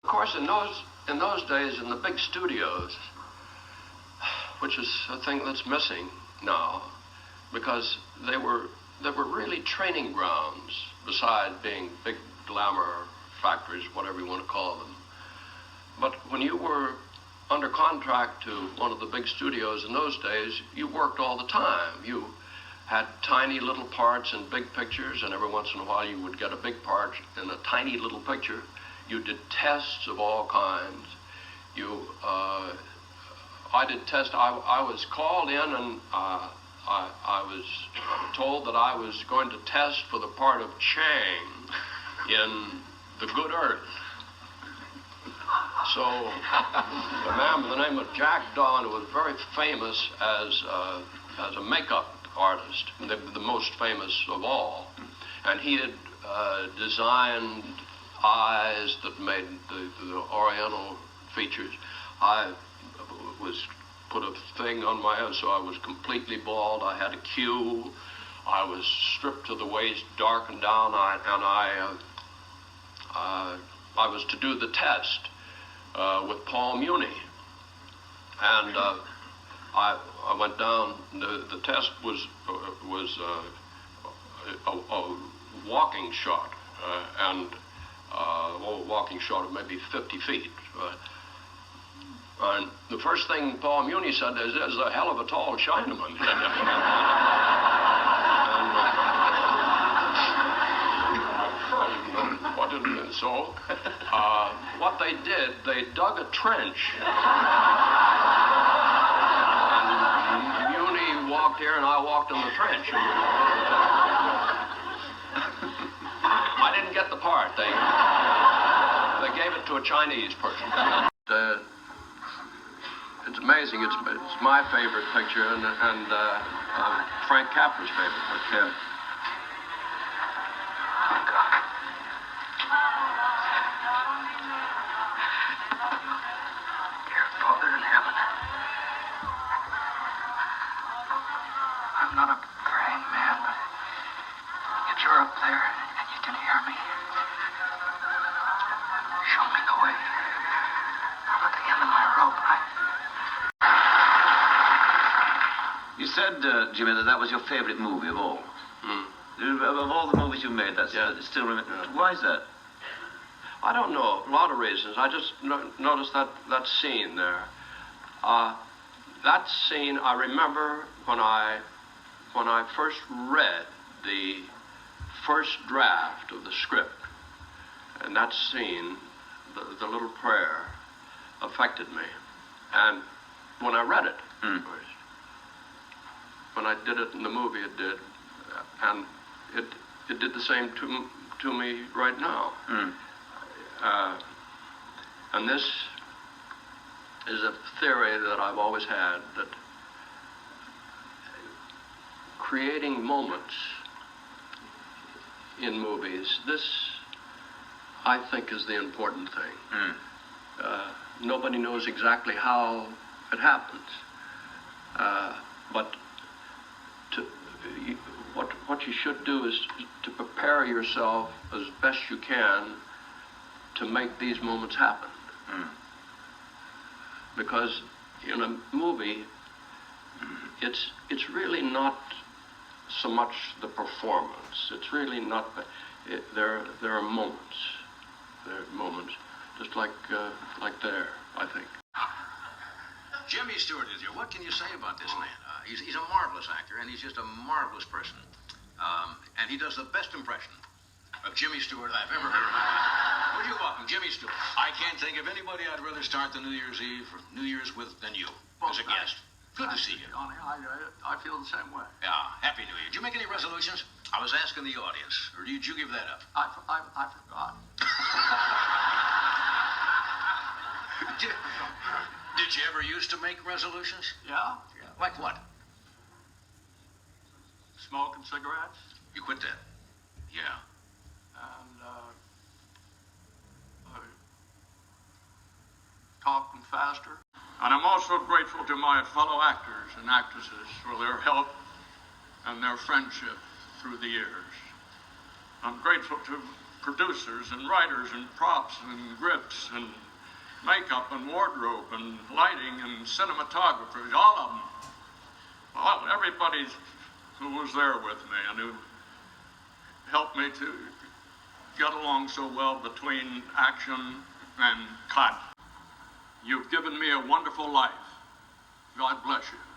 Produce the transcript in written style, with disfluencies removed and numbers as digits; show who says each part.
Speaker 1: Of course, in those days, in the big studios, which is a thing that's missing now, because they were really training grounds, besides being big glamour factories, whatever you want to call them. But when you were under contract to one of the big studios in those days, you worked all the time. You had tiny little parts in big pictures, and every once in a while you would get a big part in a tiny little picture. You did tests of all kinds. I did tests. I was called in, and I was told that I was going to test for the part of Chang in The Good Earth. So a man by the name of Jack Don, who was very famous as a makeup artist, the most famous of all, and he had designed eyes that made the Oriental features. I was put a thing on my head, so I was completely bald. I had a queue. I was stripped to the waist, darkened down, and I was to do the test with Paul Muni, and I went down. The test was a walking shot, and a walking shot of maybe 50 feet. And the first thing Paul Muni said is, "There's a hell of a tall Chinaman." So what they did, they dug a trench. And Muni walked here and I walked in the trench. I didn't get the part. They gave it to a Chinese person. It's amazing. It's my favorite picture and Frank Capra's favorite picture.
Speaker 2: Jimmy, that was your favorite movie of all. Of all the movies you made, that's still remember. Yeah. Why is that?
Speaker 1: I don't know. A lot of reasons. I just noticed that scene there. That scene, I remember when I first read the first draft of the script, and that scene, the little prayer, affected me. And when I read it, when I did it in the movie, it did, and it did the same to me right now. And this is a theory that I've always had, that creating moments in movies, this, I think, is the important thing. Nobody knows exactly how it happens, but what you should do is to prepare yourself as best you can to make these moments happen. Because in a movie, it's really not so much the performance. It's really not. There are moments. There are moments, just like there, I think.
Speaker 3: Jimmy Stewart is here. What can you say about this man? He's a marvelous actor, and he's just a marvelous person. And he does the best impression of Jimmy Stewart I've ever heard. Would you welcome Jimmy Stewart? I can't think of anybody I'd rather start the New Year's Eve or New Year's with than you, as a guest. Good to see you.
Speaker 1: I feel the same way.
Speaker 3: Yeah, Happy New Year. Did you make any resolutions? I was asking the audience, or did you give that up?
Speaker 1: I forgot.
Speaker 3: Did you ever used to make resolutions?
Speaker 1: Yeah.
Speaker 3: Like what?
Speaker 1: Smoking cigarettes.
Speaker 3: You quit that? Yeah.
Speaker 1: And talking faster. And I'm also grateful to my fellow actors and actresses for their help and their friendship through the years. I'm grateful to
Speaker 4: producers and writers and props and grips and makeup and wardrobe and lighting and cinematographers, all of them. Everybody who was there with me and who helped me to get along so well between action and cut. You've given me a wonderful life. God bless you.